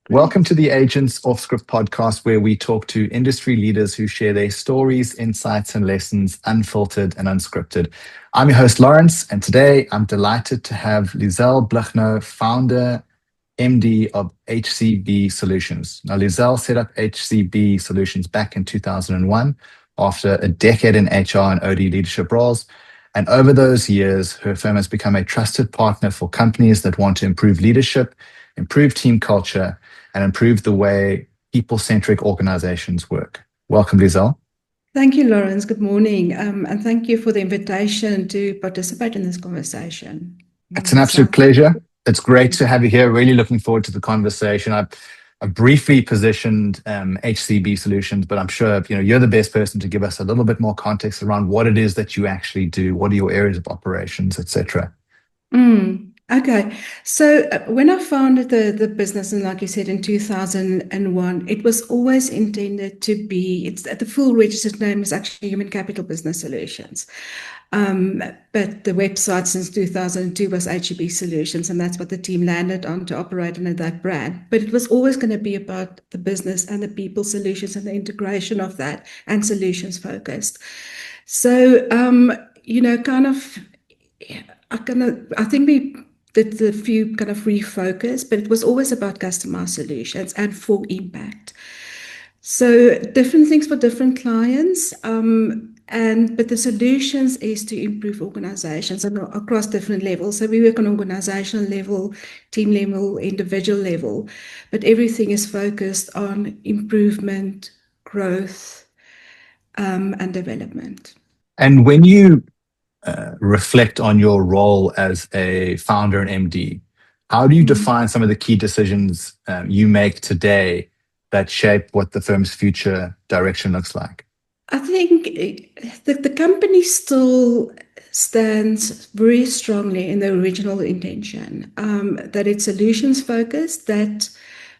Welcome to the Aegance Offscript Podcast, where we talk to industry leaders who share their stories, insights, and lessons unfiltered and unscripted. I'm your host, Lawrence, and today I'm delighted to have Liezel Blignaut, founder, MD of HCB Solutions. Now, Liezel set up HCB Solutions back in 2001 after a decade in HR and OD leadership roles. And over those years, her firm has become a trusted partner for companies that want to improve leadership, improve team culture, and improve the way people-centric organizations work. Welcome, Liezel. Thank you, Lawrence. Good morning. And thank you for the invitation to participate in this conversation. It's an absolute pleasure. It's great to have you here. Really looking forward to the conversation. I've briefly positioned HCB Solutions, but I'm sure you're the best person to give us a little bit more context around what it is that you actually do, what are your areas of operations, etc. Okay, so when I founded the business, and like you said, in 2001, it was always intended to be, the full registered name is actually Human Capital Business Solutions. But the website since 2002 was HCB Solutions, and that's what the team landed on to operate under that brand. But it was always going to be about the business and the people solutions and the integration of that and solutions focused. So, I think we did a few kind of refocus, but it was always about customized solutions and for impact. So different things for different clients, but the solutions is to improve organizations and across different levels. So we work on organizational level, team level, individual level, but everything is focused on improvement, growth, and development. And when you reflect on your role as a founder and MD, how do you define some of the key decisions you make today that shape what the firm's future direction looks like? I think the company still stands very strongly in the original intention, that it's solutions focused, that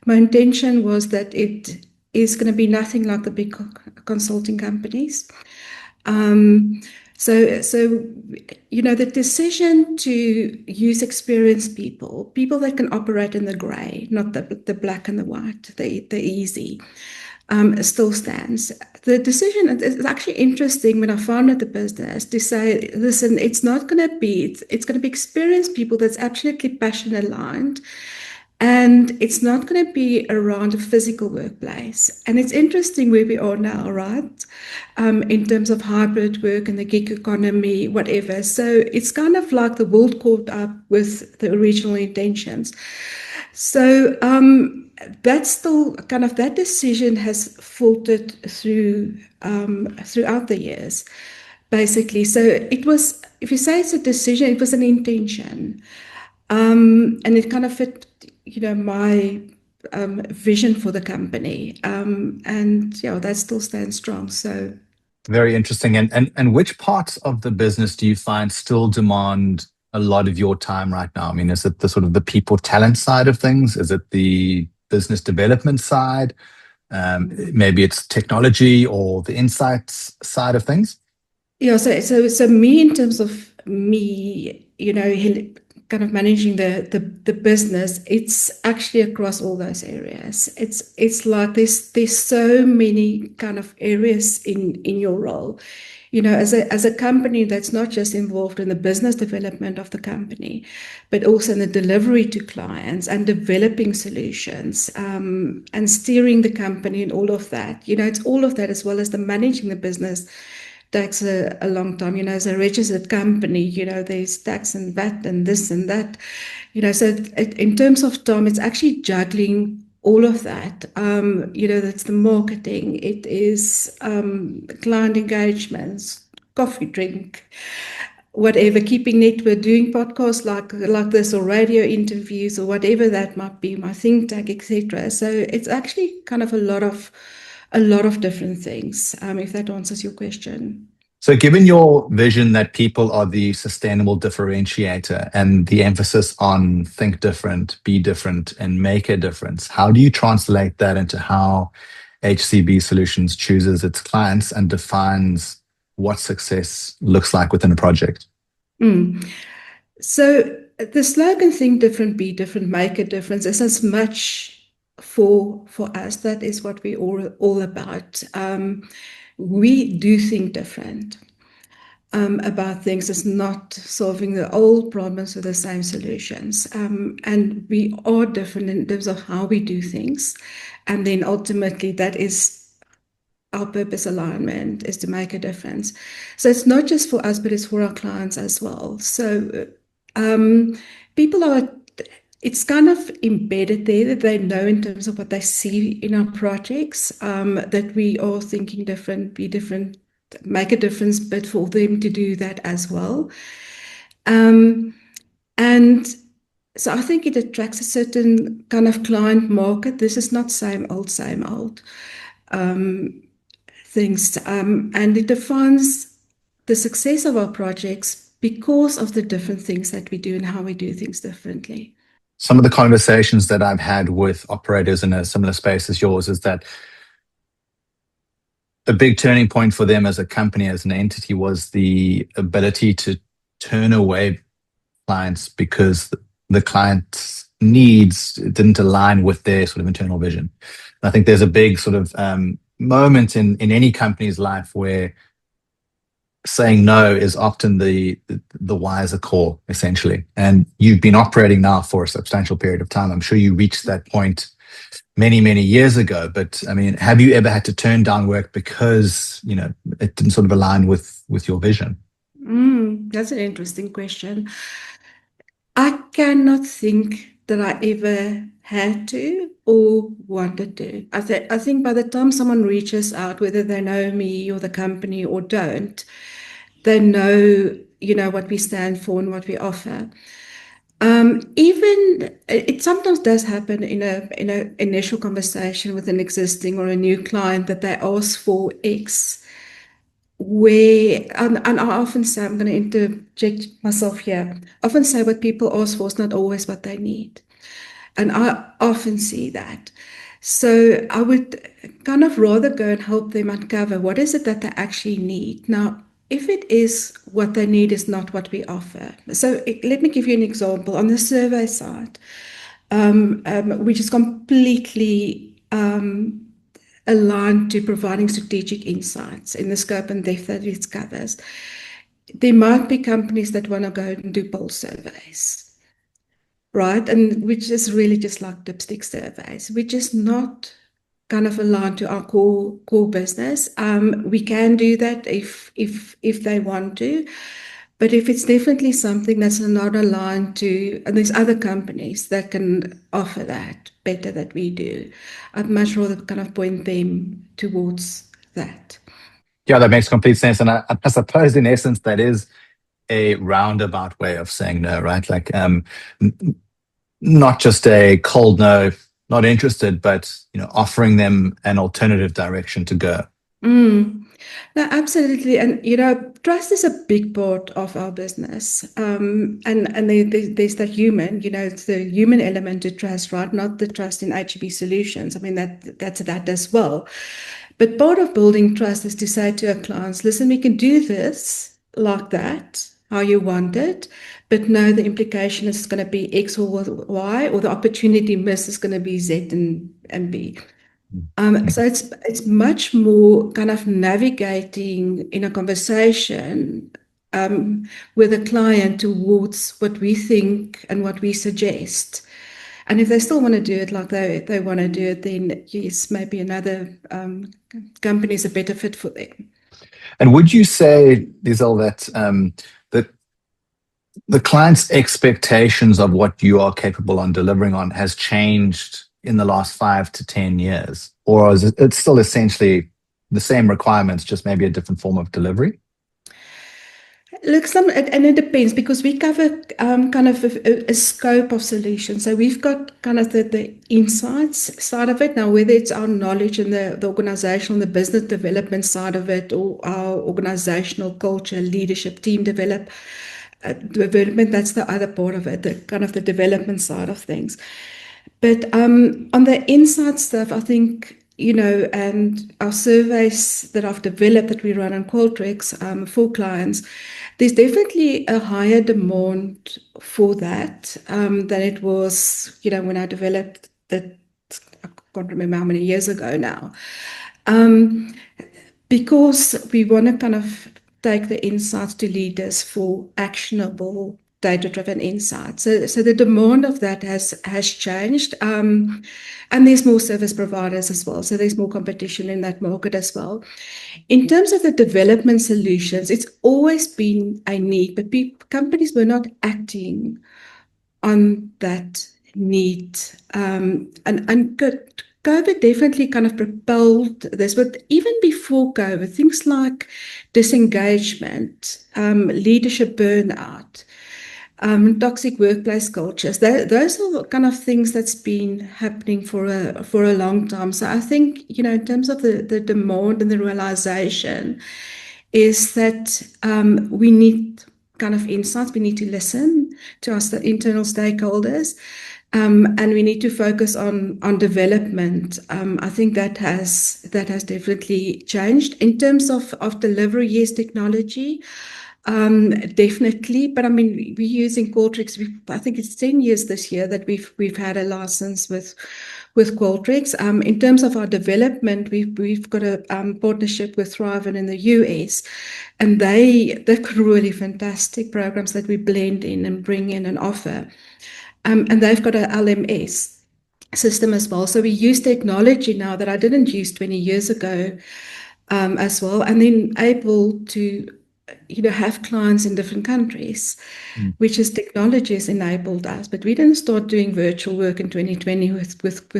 my intention was that it is going to be nothing like the big consulting companies. So the decision to use experienced people that can operate in the gray, not the black and the white, the easy, still stands. The decision is actually interesting when I founded the business to say, listen, it's going to be experienced people that's absolutely passion aligned. And it's not going to be around a physical workplace. And it's interesting where we are now, right? In terms of hybrid work and the gig economy, whatever. So it's kind of like the world caught up with the original intentions. So that's still kind of, that decision has filtered through throughout the years, basically. So it was, if you say it's a decision, it was an intention. And it kind of fit my vision for the company. That still stands strong. So very interesting. And which parts of the business do you find still demand a lot of your time right now? I mean, is it the sort of the people talent side of things? Is it the business development side? Maybe it's technology or the insights side of things? Yeah, so me, in terms of me, kind of managing the business, it's actually across all those areas. It's like there's so many kind of areas in your role. As a company that's not just involved in the business development of the company, but also in the delivery to clients and developing solutions, and steering the company and all of that. It's all of that, as well as the managing the business takes a long time. As a registered company, there's tax and VAT and this and that. So in terms of time, it's actually juggling all of that. That's the marketing. It is client engagements, coffee drink, whatever, keeping network, doing podcasts like this, or radio interviews, or whatever that might be, my think tank, etc. So it's actually kind of a lot of different things, if that answers your question. So given your vision that people are the sustainable differentiator and the emphasis on think different, be different, and make a difference, how do you translate that into how HCB Solutions chooses its clients and defines what success looks like within a project? So the slogan, think different, be different, make a difference, is as much for us, that is what we're all about. We do think different about things. It's not solving the old problems with the same solutions. And we are different in terms of how we do things. And then ultimately, that is our purpose alignment, is to make a difference. So it's not just for us, but it's for our clients as well. So people are, it's kind of embedded there that they know in terms of what they see in our projects, that we are thinking different, be different, make a difference, but for them to do that as well. And so I think it attracts a certain kind of client market. This is not same old things. And it defines the success of our projects because of the different things that we do and how we do things differently. Some of the conversations that I've had with operators in a similar space as yours is that a big turning point for them as a company, as an entity, was the ability to turn away clients because the client's needs didn't align with their sort of internal vision. And I think there's a big sort of moment in any company's life where saying no is often the wiser call, essentially. And you've been operating now for a substantial period of time. I'm sure you reached that point many, many years ago. But I mean, have you ever had to turn down work because, you know, it didn't sort of align with your vision? That's an interesting question. I cannot think that I ever had to or wanted to. I think by the time someone reaches out, whether they know me or the company or don't, they know, you know, what we stand for and what we offer. Even it sometimes does happen in a initial conversation with an existing or a new client that they ask for X, where and I often say, I'm going to interject myself here. I often say what people ask for is not always what they need, and I often see that. So I would kind of rather go and help them uncover what is it that they actually need. Now, if it is what they need is not what we offer. So let me give you an example. On the survey side, which is completely aligned to providing strategic insights in the scope and depth that it covers, there might be companies that want to go and do poll surveys, right? And which is really just like dipstick surveys, which is not kind of aligned to our core business. We can do that if they want to, but if it's definitely something that's not aligned to, and there's other companies that can offer that better than we do, I'd much rather kind of point them towards that. Yeah, that makes complete sense. And I suppose in essence, that is a roundabout way of saying no, right? Like, not just a cold no, not interested, but, you know, offering them an alternative direction to go. No, absolutely. And, you know, trust is a big part of our business. And there's the human, you know, it's the human element to trust, right? Not the trust in HCB Solutions. I mean, that's that as well. But part of building trust is to say to our clients, listen, we can do this like that, how you want it, but no, the implication is going to be X or Y, or the opportunity miss is going to be Z and B. So it's much more kind of navigating in a conversation with a client towards what we think and what we suggest. And if they still want to do it like they want to do it, then yes, maybe another company is a better fit for them. And would you say, Liezel, that that the client's expectations of what you are capable on delivering on has changed in the last 5 to 10 years? Or is it still essentially the same requirements, just maybe a different form of delivery? Look, and it depends because we cover kind of a scope of solutions. So we've got kind of the insights side of it. Now, whether it's our knowledge in the organizational, the business development side of it, or our organizational culture, leadership, team development, that's the other part of it, the kind of the development side of things. But on the inside stuff, I think, you know, and our surveys that I've developed that we run on Qualtrics for clients, there's definitely a higher demand for that than it was, you know, when I developed the can't remember how many years ago now. Because we want to kind of take the insights to leaders for actionable data-driven insights. So the demand of that has changed, and there's more service providers as well. So there's more competition in that market as well. In terms of the development solutions, it's always been a need, but companies were not acting on that need. And COVID definitely kind of propelled this, but even before COVID, things like disengagement, leadership burnout, toxic workplace cultures, those are kind of things that's been happening for a long time. So I think, in terms of the demand and the realization is that we need kind of insights. We need to listen to our internal stakeholders, and we need to focus on development. I think that has definitely changed in terms of delivery. Yes, technology, definitely. But I mean, we're using Qualtrics. I think it's 10 years this year that we've had a license with Qualtrics. In terms of our development, we've got a partnership with Thriven in the US, and they've got really fantastic programs that we blend in and bring in and offer. And they've got an LMS system as well. So we use technology now that I didn't use 20 years ago as well, and then able to have clients in different countries, which is technology has enabled us. But we didn't start doing virtual work in 2020 with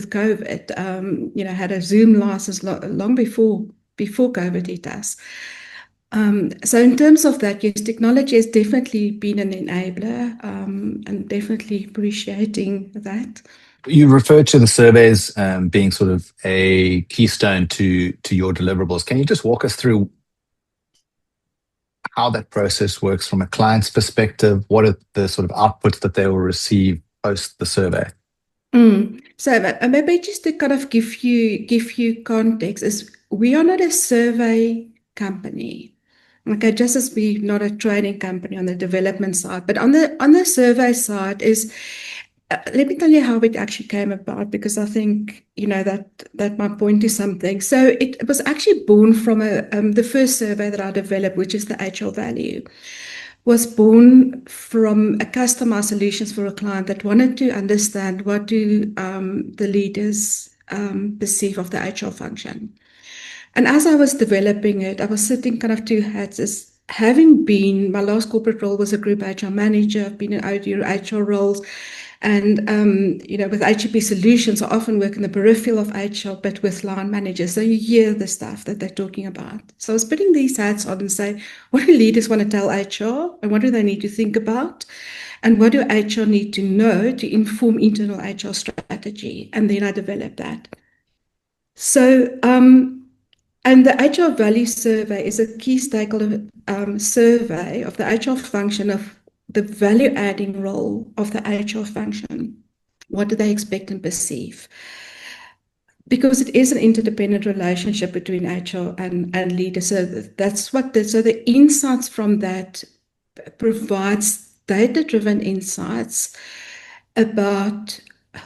COVID. Had a Zoom license long before COVID hit us. So in terms of that, yes, technology has definitely been an enabler, and definitely appreciating that. You referred to the surveys being sort of a keystone to your deliverables. Can you just walk us through how that process works from a client's perspective? What are the sort of outputs that they will receive post the survey? So maybe just to kind of give you context, is we are not a survey company. Okay, just as we're not a training company on the development side, but on the survey side is, let me tell you how it actually came about, because I think that might point to something. So it was actually born from the first survey that I developed, which is the HR value, was born from a customized solutions for a client that wanted to understand what do the leaders perceive of the HR function. And as I was developing it, I was sitting kind of two hats. As having been, my last corporate role was a group HR manager. I've been in HR roles. And, with HCB Solutions, I often work in the peripheral of HR, but with line managers. So you hear the stuff that they're talking about. So I was putting these hats on and say, what do leaders want to tell HR? And what do they need to think about? And what do HR need to know to inform internal HR strategy? And then I developed that. So, and the HR value survey is a key stakeholder survey of the HR function, of the value-adding role of the HR function. What do they expect and perceive? Because it is an interdependent relationship between HR and leaders. So that's so the insights from that provides data-driven insights about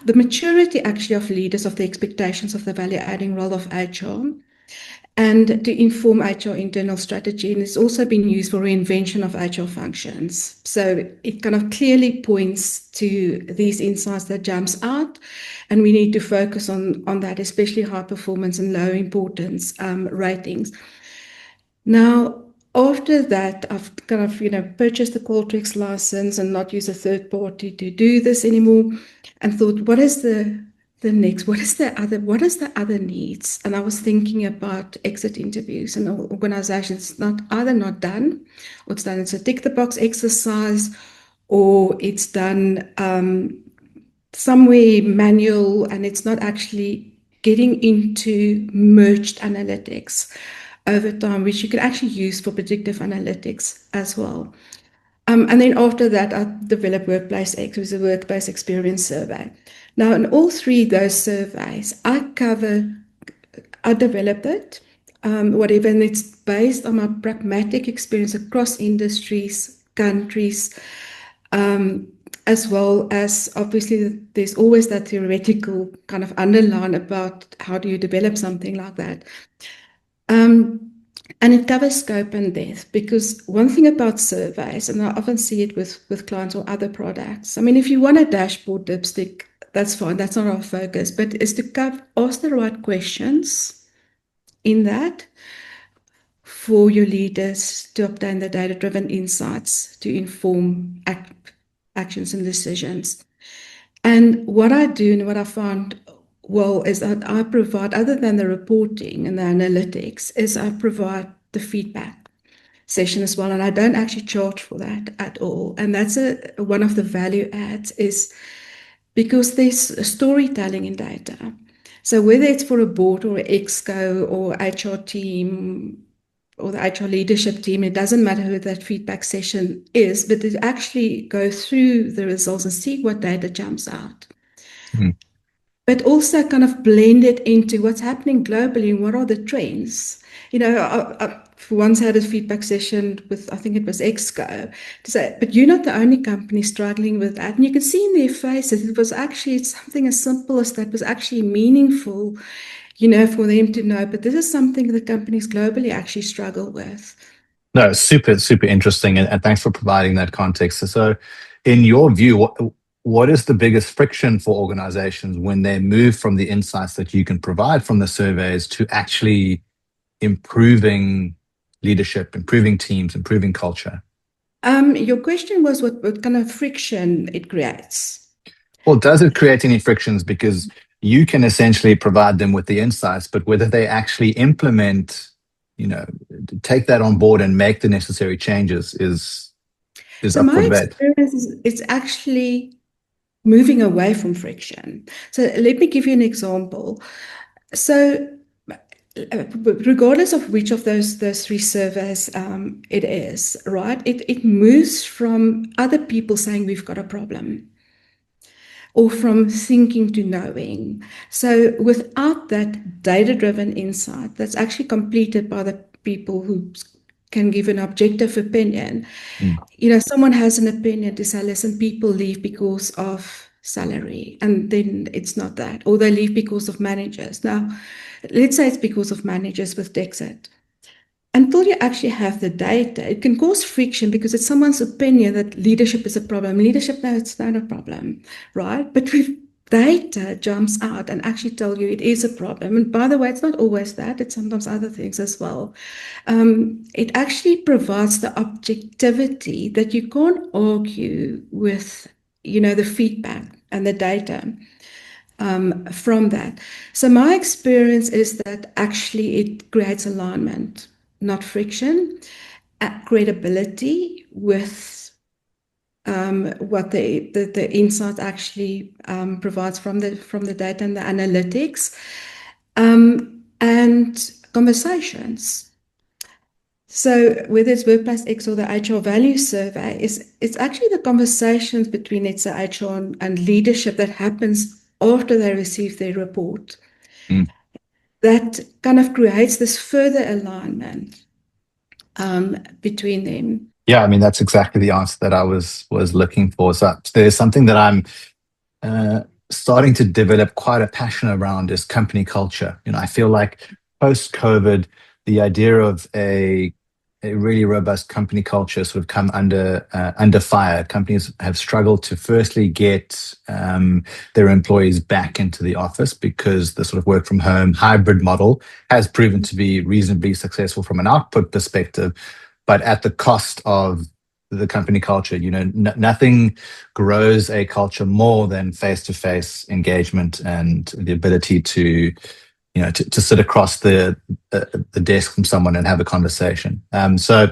the maturity actually of leaders, of the expectations of the value-adding role of HR, and to inform HR internal strategy. And it's also been used for reinvention of HR functions. So it kind of clearly points to these insights that jumps out, and we need to focus on that, especially high performance and low importance ratings. Now, after that, I've kind of, purchased the Qualtrics license and not use a third party to do this anymore, and thought, what is the next? What is the other needs? And I was thinking about exit interviews, and organizations either not done, or it's done as a tick the box exercise, or it's done somewhere manual, and it's not actually getting into merged analytics over time, which you can actually use for predictive analytics as well. And then after that, I developed Workplace X, which is a workplace experience survey. Now, in all three of those surveys, I developed it, whatever, and it's based on my pragmatic experience across industries, countries, as well as obviously there's always that theoretical kind of underline about how do you develop something like that. And it covers scope and depth, because one thing about surveys, and I often see it with clients or other products, I mean, if you want a dashboard dipstick, that's fine, that's not our focus, but is to ask the right questions in that for your leaders to obtain the data-driven insights to inform actions and decisions. And what I do and what I found well is that I provide, other than the reporting and the analytics, is I provide the feedback session as well. And I don't actually charge for that at all. And that's one of the value adds, is because there's storytelling in data. So whether it's for a board or an exco or HR team or the HR leadership team, it doesn't matter who that feedback session is, but to actually go through the results and see what data jumps out. Mm. But also kind of blend it into what's happening globally and what are the trends. You know, I once had a feedback session with, I think it was Exco, to say, but you're not the only company struggling with that. And you can see in their faces, it was actually something as simple as that was actually meaningful, you know, for them to know. But this is something that companies globally actually struggle with. No, super, super interesting. And thanks for providing that context. So, in your view, what is the biggest friction for organizations when they move from the insights that you can provide from the surveys to actually improving leadership, improving teams, improving culture? Your question was what kind of friction it creates. Well, does it create any frictions? Because you can essentially provide them with the insights, but whether they actually implement, take that on board and make the necessary changes is So up for my debate. experience is it's actually moving away from friction. So let me give you an example. So regardless of which of those three surveys it is, right? It moves from other people saying we've got a problem, or from thinking to knowing. So without that data-driven insight that's actually completed by the people who can give an objective opinion, you know, someone has an opinion to say, listen, people leave because of salary, and then it's not that, or they leave because of managers. Now, let's say it's because of managers with Dexit. Until you actually have the data, it can cause friction because it's someone's opinion that leadership is a problem. Leadership, no, it's not a problem, right? But with data jumps out and actually tell you it is a problem. And by the way, it's not always that, it's sometimes other things as well. It actually provides the objectivity that you can't argue with, you know, the feedback and the data from that. So my experience is that actually it creates alignment, not friction, credibility with what the insight actually provides from the data and the analytics, and conversations. So whether it's Workplace X or the HR Value Survey, it's actually the conversations between it's the HR and leadership that happens after they receive their report that kind of creates this further alignment between them. Yeah, I mean, that's exactly the answer that I was looking for. So there's something that I'm starting to develop quite a passion around, is company culture. I feel like post-COVID, the idea of a really robust company culture sort of come under fire. Companies have struggled to firstly get their employees back into the office, because the sort of work from home hybrid model has proven to be reasonably successful from an output perspective, but at the cost of the company culture. Nothing grows a culture more than face-to-face engagement and the ability to sit across the desk from someone and have a conversation. So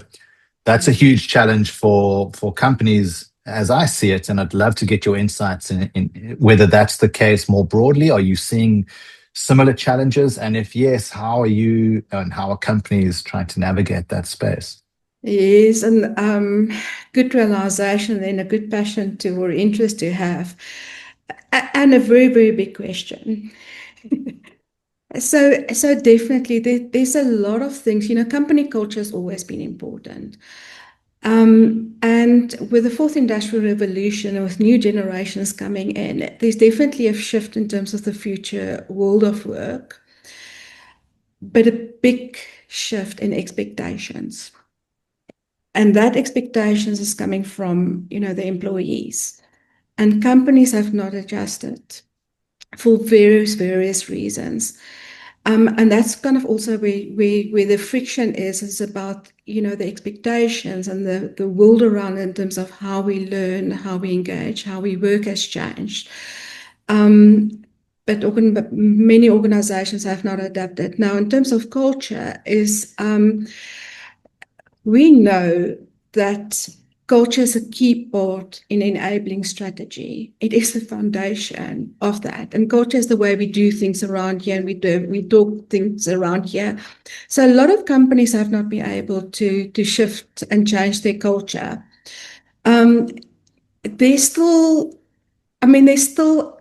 that's a huge challenge for companies, as I see it. And I'd love to get your insights in whether that's the case more broadly. Are you seeing similar challenges? And if yes, how are you and how are companies trying to navigate that space? Yes, and good realization and a good passion to or interest to have, and a very, very big question. So definitely there's a lot of things, company culture has always been important. And with the fourth industrial revolution and with new generations coming in, there's definitely a shift in terms of the future world of work, but a big shift in expectations. And that expectations is coming from, the employees. And companies have not adjusted for various reasons. And that's kind of also where the friction is about, the expectations and the world around in terms of how we learn, how we engage, how we work has changed. But many organizations have not adapted. Now, in terms of culture, we know that culture is a key part in enabling strategy. It is the foundation of that. And culture is the way we do things around here, and we talk things around here. So a lot of companies have not been able to shift and change their culture. There's still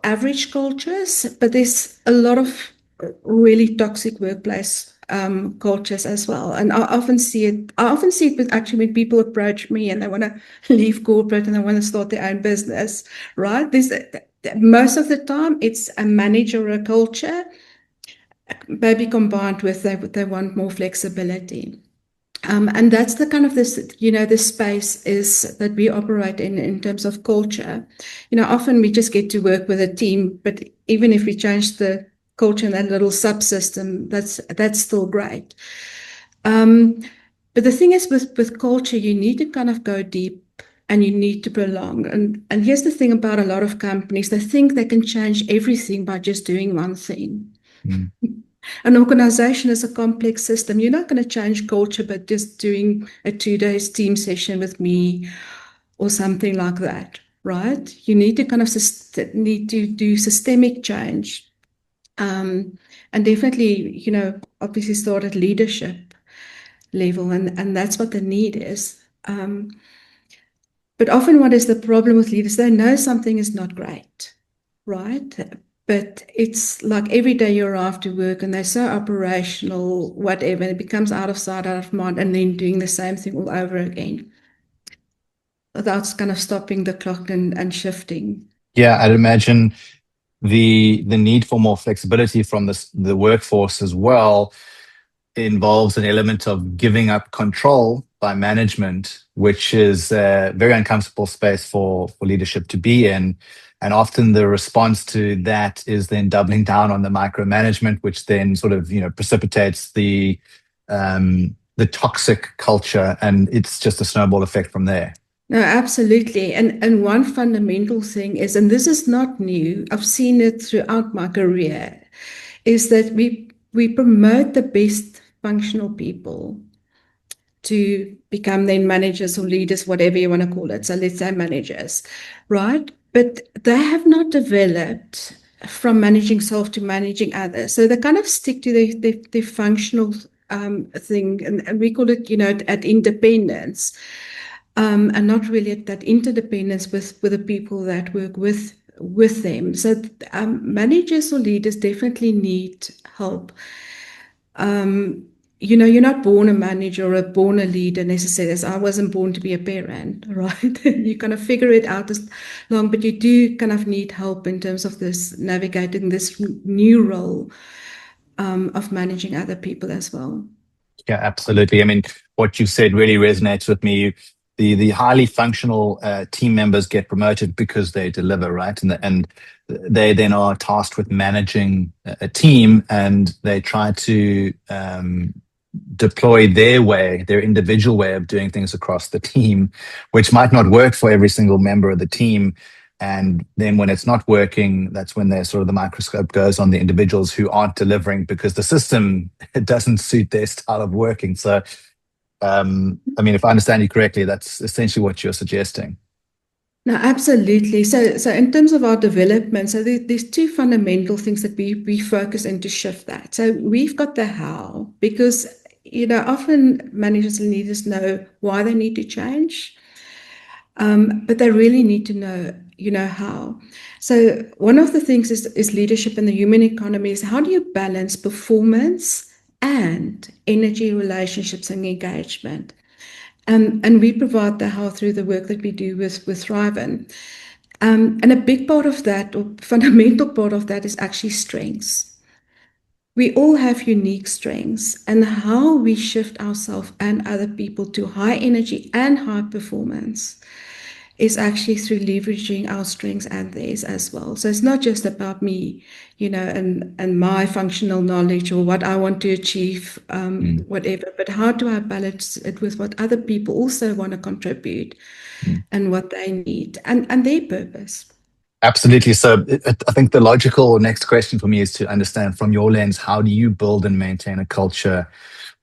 average cultures, but there's a lot of really toxic workplace cultures as well. And I often see it with actually when people approach me and they want to leave corporate and they want to start their own business, right? Most of the time it's a managerial culture, maybe combined with they want more flexibility. And that's the kind of the space is that we operate in terms of culture. Often we just get to work with a team, but even if we change the culture in that little subsystem, that's still great. But the thing is with culture, you need to kind of go deep and you need to prolong. And here's the thing about a lot of companies, they think they can change everything by just doing one thing. Mm. An organization is a complex system. You're not going to change culture by just doing a 2-day team session with me or something like that, right? You need to kind of need to do systemic change. And definitely, obviously start at leadership level, and that's what the need is. But often what is the problem with leaders? They know something is not great, right? But it's like every day you're after work and they're so operational, whatever, it becomes out of sight, out of mind, and then doing the same thing all over again without kind of stopping the clock and shifting. Yeah, I'd imagine the need for more flexibility from the workforce as well involves an element of giving up control by management, which is a very uncomfortable space for leadership to be in. And often the response to that is then doubling down on the micromanagement, which then sort of precipitates the toxic culture, and it's just a snowball effect from there. No, absolutely. And one fundamental thing is, and this is not new, I've seen it throughout my career, is that we promote the best functional people to become then managers or leaders, whatever you want to call it. So let's say managers, right? But they have not developed from managing self to managing others. So they kind of stick to the functional thing, and we call it, at independence, and not really at that interdependence with the people that work with them. So managers or leaders definitely need help. You're not born a manager or born a leader necessarily. As I wasn't born to be a parent, right? You kind of figure it out as long, but you do kind of need help in terms of this navigating this new role of managing other people as well. Yeah, absolutely. I mean, what you said really resonates with me. The highly functional team members get promoted because they deliver, right? And they then are tasked with managing a team, and they try to deploy their individual way of doing things across the team, which might not work for every single member of the team. And then when it's not working, that's when the microscope goes on the individuals who aren't delivering because the system doesn't suit their style of working. So, if I understand you correctly, that's essentially what you're suggesting. No, absolutely. So in terms of our development, so there's two fundamental things that we focus in to shift that. So we've got the how, because often managers and leaders know why they need to change, but they really need to know how. So one of the things is leadership in the human economy is how do you balance performance and energy, relationships, and engagement. And we provide the how through the work that we do with Thriven. And a big part of that, or fundamental part of that, is actually strengths. We all have unique strengths, and how we shift ourselves and other people to high energy and high performance is actually through leveraging our strengths and theirs as well. So it's not just about me, and my functional knowledge or what I want to achieve, whatever, but how do I balance it with what other people also want to contribute and what they need and their purpose. Absolutely. So I think the logical next question for me is to understand from your lens, how do you build and maintain a culture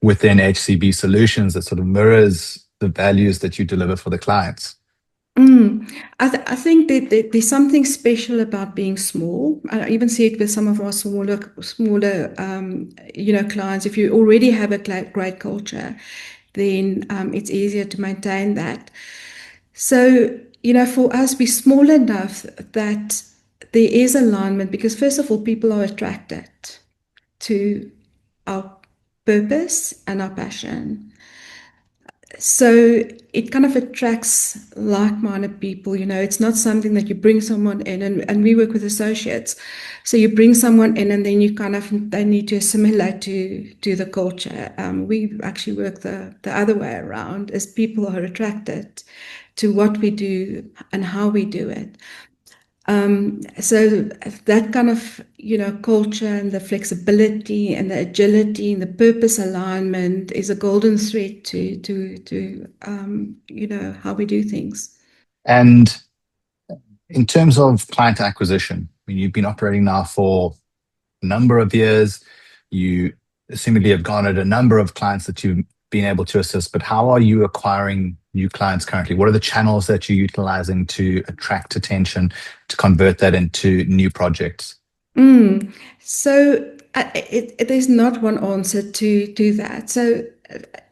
within HCB Solutions that sort of mirrors the values that you deliver for the clients? I think that there's something special about being small. I even see it with some of our smaller clients. If you already have a great culture, then it's easier to maintain that. So, for us, we're small enough that there is alignment, because first of all, people are attracted to our purpose and our passion. So it kind of attracts like-minded people. It's not something that you bring someone in, and we work with associates. So you bring someone in, and then they need to assimilate to the culture. We actually work the other way around, as people are attracted to what we do and how we do it. So that kind of, culture and the flexibility and the agility and the purpose alignment is a golden thread to how we do things. And in terms of client acquisition, I mean, you've been operating now for a number of years. You seemingly have garnered a number of clients that you've been able to assist, but how are you acquiring new clients currently? What are the channels that you're utilizing to attract attention, to convert that into new projects? So there's not one answer to that. So,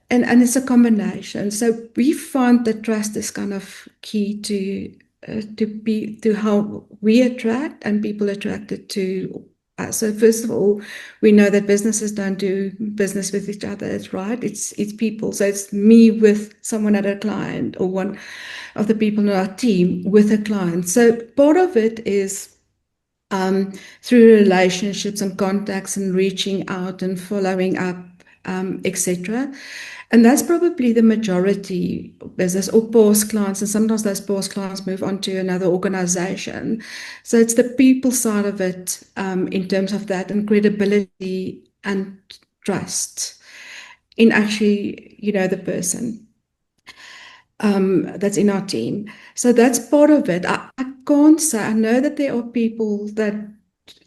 and it's a combination. So we find that trust is kind of key to how we attract and people attracted to us. So first of all, we know that businesses don't do business with each other. It's right. It's people. So it's me with someone at a client, or one of the people in our team with a client. So part of it is through relationships and contacts and reaching out and following up, etc. And that's probably the majority business, or past clients. And sometimes those past clients move on to another organization. So it's the people side of it, in terms of that, and credibility and trust in actually, the person that's in our team. So that's part of it. I can't say, I know that there are people that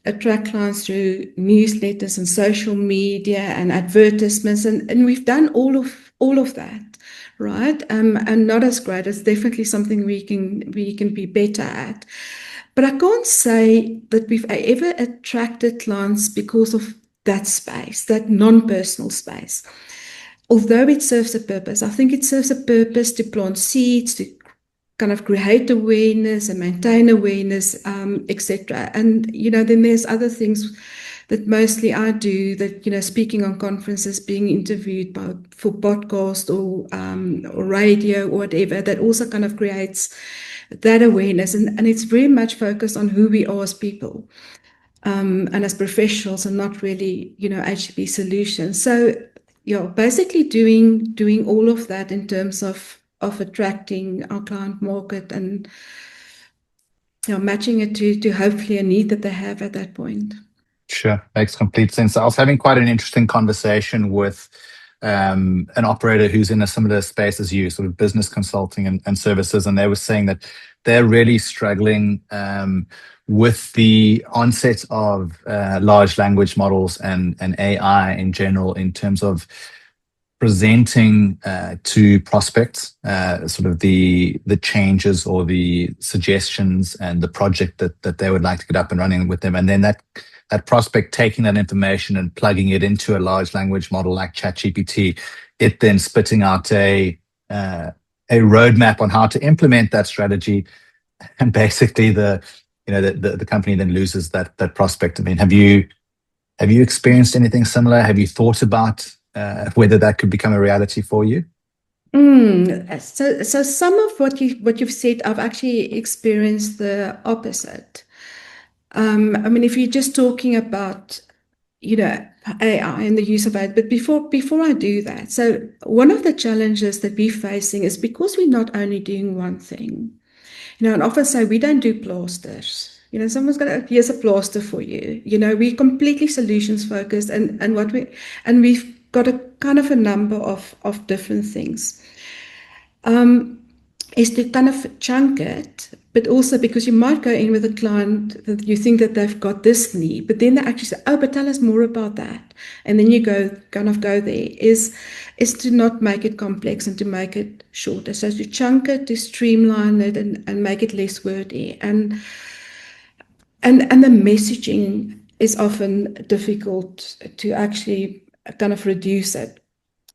attract clients through newsletters and social media and advertisements, and we've done all of that, right? And not as great. It's definitely something we can be better at. But I can't say that we've ever attracted clients because of that space, that non-personal space. Although it serves a purpose, I think it serves a purpose to plant seeds, to kind of create awareness and maintain awareness, etc. And, then there's other things that mostly I do, that, speaking on conferences, being interviewed for podcast or radio or whatever, that also kind of creates that awareness. And it's very much focused on who we are as people, and as professionals, and not really, HCB Solutions. So, basically doing all of that in terms of attracting our client market and matching it to hopefully a need that they have at that point. Sure, makes complete sense. I was having quite an interesting conversation with an operator who's in a similar space as you, sort of business consulting and services, and they were saying that they're really struggling with the onset of large language models and AI in general, in terms of presenting to prospects sort of the changes or the suggestions and the project that they would like to get up and running with them, and then that prospect taking that information and plugging it into a large language model like ChatGPT, it then spitting out a roadmap on how to implement that strategy, and basically the company then loses that prospect. I mean, have you experienced anything similar? Have you thought about whether that could become a reality for you? So some of what you've said, I've actually experienced the opposite. I mean, if you're just talking about, you know, AI and the use of it, but before I do that, so one of the challenges that we're facing is because we're not only doing one thing. And often say we don't do plasters. Someone's got here's a plaster for you. We're completely solutions focused, and we've got a kind of a number of different things. Is to kind of chunk it, but also because you might go in with a client that you think that they've got this need, but then they actually say, oh, but tell us more about that. And then you go there, is to not make it complex and to make it shorter. So to chunk it, to streamline it and make it less wordy. And the messaging is often difficult to actually kind of reduce it.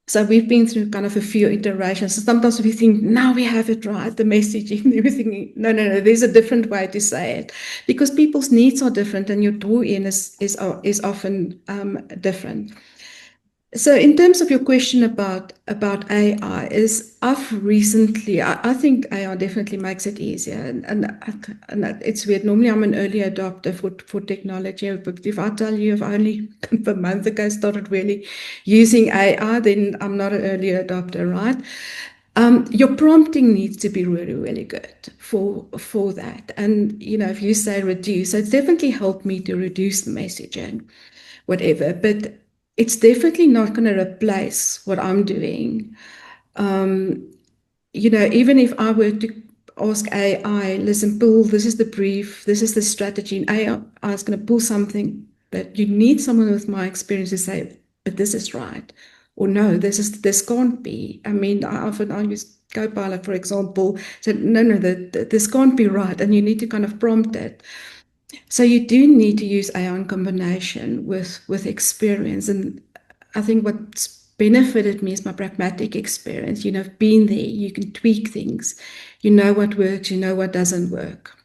So we've been through kind of a few iterations. So sometimes we think, now we have it right, the messaging, everything. No, there's a different way to say it because people's needs are different and your door in is often different. So in terms of your question about AI, is I've recently, I think AI definitely makes it easier. And it's weird. Normally I'm an early adopter for technology, but if I tell you I've only a month ago started really using AI, then I'm not an early adopter, right? Your prompting needs to be really, really good for that. And if you say reduce, so it's definitely helped me to reduce the messaging, whatever. But it's definitely not going to replace what I'm doing. Even if I were to ask AI, listen, pull, this is the brief, this is the strategy, and AI is going to pull something that you need someone with my experience to say, but this is right. Or no, this can't be. I mean, I use Copilot, for example, said, no, this can't be right. And you need to kind of prompt it. So you do need to use AI in combination with experience. And I think what's benefited me is my pragmatic experience. Being there, you can tweak things. You know what works, you know what doesn't work.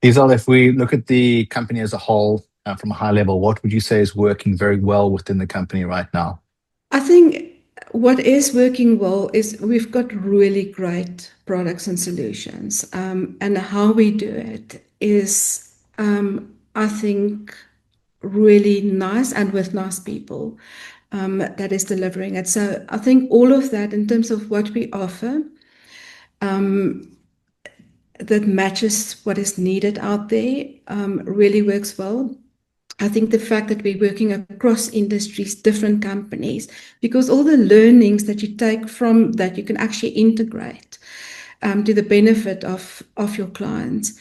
Liezel, if we look at the company as a whole from a high level, what would you say is working very well within the company right now? I think what is working well is we've got really great products and solutions. And how we do it is, I think, really nice and with nice people that is delivering it. So I think all of that in terms of what we offer that matches what is needed out there really works well. I think the fact that we're working across industries, different companies, because all the learnings that you take from that you can actually integrate to the benefit of your clients.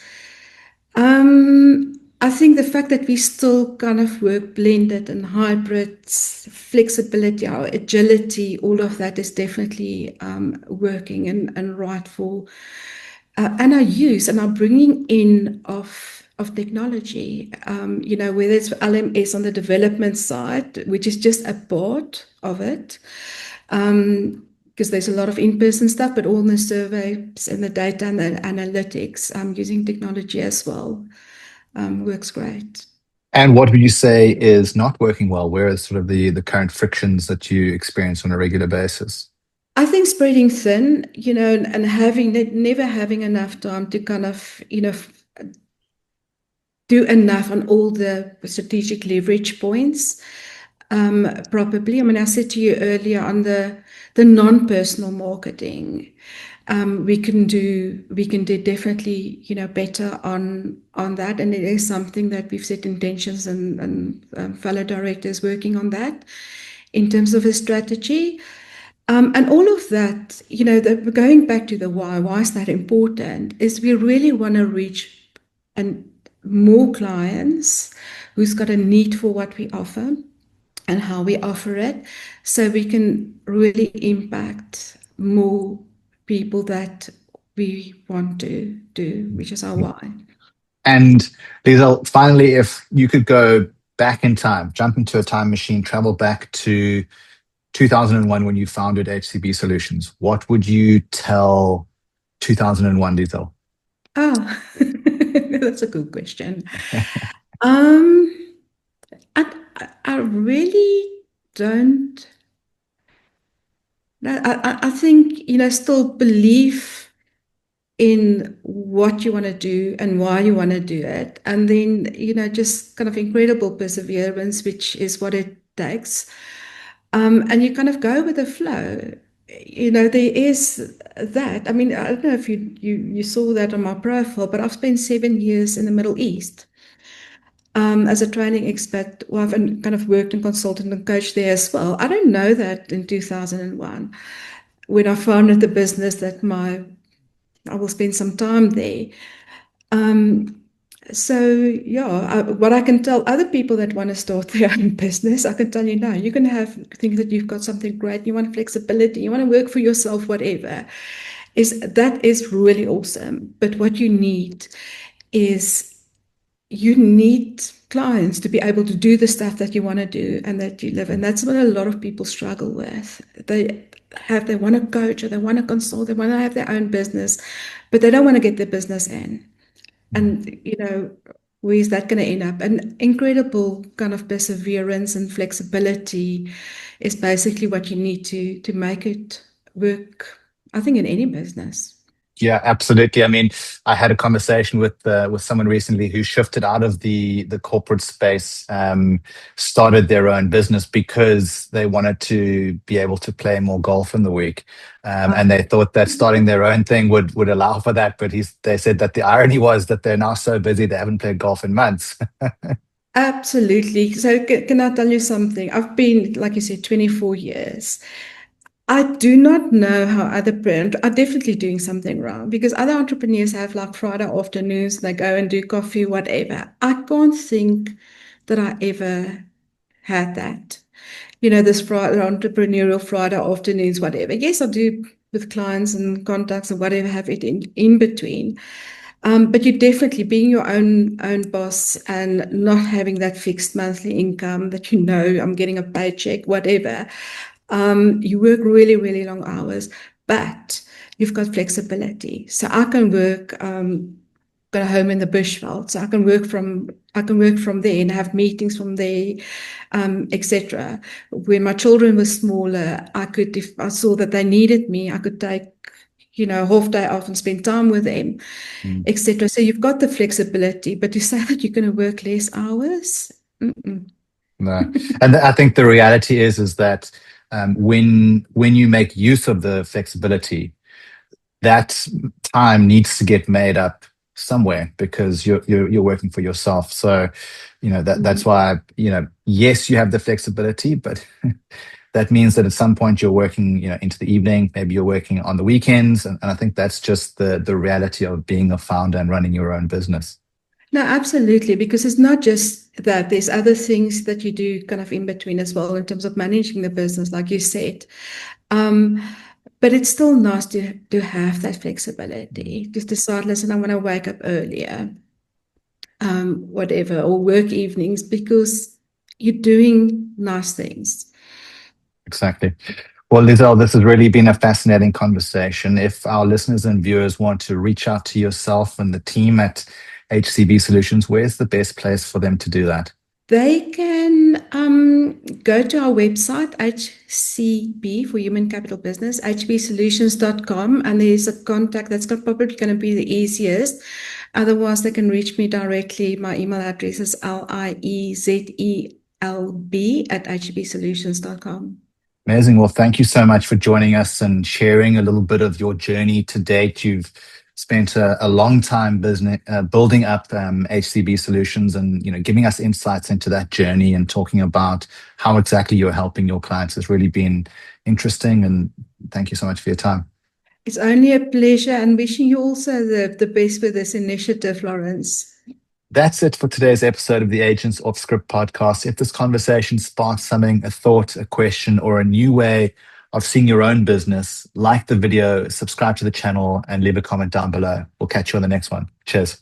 I think the fact that we still kind of work blended and hybrids, flexibility, our agility, all of that is definitely working and right for and our use and our bringing in of technology. Whether it's LMS on the development side, which is just a part of it. Because there's a lot of in-person stuff, but all the surveys and the data and the analytics using technology as well works great. And what would you say is not working well? Where is sort of the current frictions that you experience on a regular basis? I think spreading thin, and having never having enough time to kind of, do enough on all the strategic leverage points. Probably, I mean, I said to you earlier on the non-personal marketing. We can do definitely better on that, and it is something that we've set intentions and fellow directors working on that in terms of a strategy. And all of that, going back to the why is that important? Is we really want to reach and more clients who's got a need for what we offer and how we offer it, so we can really impact more people that we want to do, which is our why. And Liezel, finally, if you could go back in time, jump into a time machine, travel back to 2001 when you founded HCB Solutions, what would you tell 2001, Liezel? Oh, that's a good question. Um, I really don't. I think, still believe in what you want to do and why you want to do it. And then, just kind of incredible perseverance, which is what it takes. And you kind of go with the flow. There is that. I mean, I don't know if you saw that on my profile, but I've spent 7 years in the Middle East as a training expert. Well, I've kind of worked and consulted and coached there as well. I don't know that in 2001 when I founded the business that I will spend some time there. What I can tell other people that want to start their own business, I can tell you now, you can think that you've got something great, you want flexibility, you want to work for yourself, whatever. That is really awesome. But what you need is you need clients to be able to do the stuff that you want to do and that you live. And that's what a lot of people struggle with. They want to coach, or they want to consult, they want to have their own business, but they don't want to get their business in. And, where is that going to end up? An incredible kind of perseverance and flexibility is basically what you need to make it work, I think, in any business. Yeah, absolutely. I mean, I had a conversation with someone recently who shifted out of the corporate space, started their own business because they wanted to be able to play more golf in the week, and they thought that starting their own thing would allow for that. But they said that the irony was that they're now so busy they haven't played golf in months. Absolutely. So can I tell you something? I've been, like you said, 24 years. I do not know how other brands are definitely doing something wrong, because other entrepreneurs have like Friday afternoons, they go and do coffee, whatever. I can't think that I ever had that. This Friday, entrepreneurial Friday afternoons, whatever. Yes, I do with clients and contacts and whatever, have it in between. But you definitely being your own boss and not having that fixed monthly income that I'm getting a paycheck, whatever. You work really, really long hours, but you've got flexibility. So I can work, got a home in the bushveld, so I can work from there and have meetings from there, etc. When my children were smaller, if I saw that they needed me, I could take a half day off and spend time with them, etc. So you've got the flexibility, but to say that you're going to work less hours, no. And I think the reality is that when you make use of the flexibility, that time needs to get made up somewhere, because you're working for yourself. So that's why yes, you have the flexibility, but that means that at some point you're working into the evening, maybe you're working on the weekends, and I think that's just the reality of being a founder and running your own business. No, absolutely, because it's not just that. There's other things that you do kind of in between as well in terms of managing the business, like you said. But it's still nice to have that flexibility. Just decide, listen, I want to wake up earlier, whatever, or work evenings, because you're doing nice things. Exactly. Well, Liezel, this has really been a fascinating conversation. If our listeners and viewers want to reach out to yourself and the team at HCB Solutions, where's the best place for them to do that? They can go to our website, HCB for Human Capital Business, hcbsolutions.com, and there's a contact that's probably going to be the easiest. Otherwise, they can reach me directly. My email address is liezelb@hcbsolutions.com. Amazing. Well, thank you so much for joining us and sharing a little bit of your journey to date. You've spent a long time building up HCB Solutions, and giving us insights into that journey and talking about how exactly you're helping your clients has really been interesting. And thank you so much for your time. It's only a pleasure, and wishing you also the best with this initiative, Lawrence. That's it for today's episode of the Aegance Offscript Podcast. If this conversation sparks something, a thought, a question, or a new way of seeing your own business, like the video, subscribe to the channel, and leave a comment down below. We'll catch you on the next one. Cheers.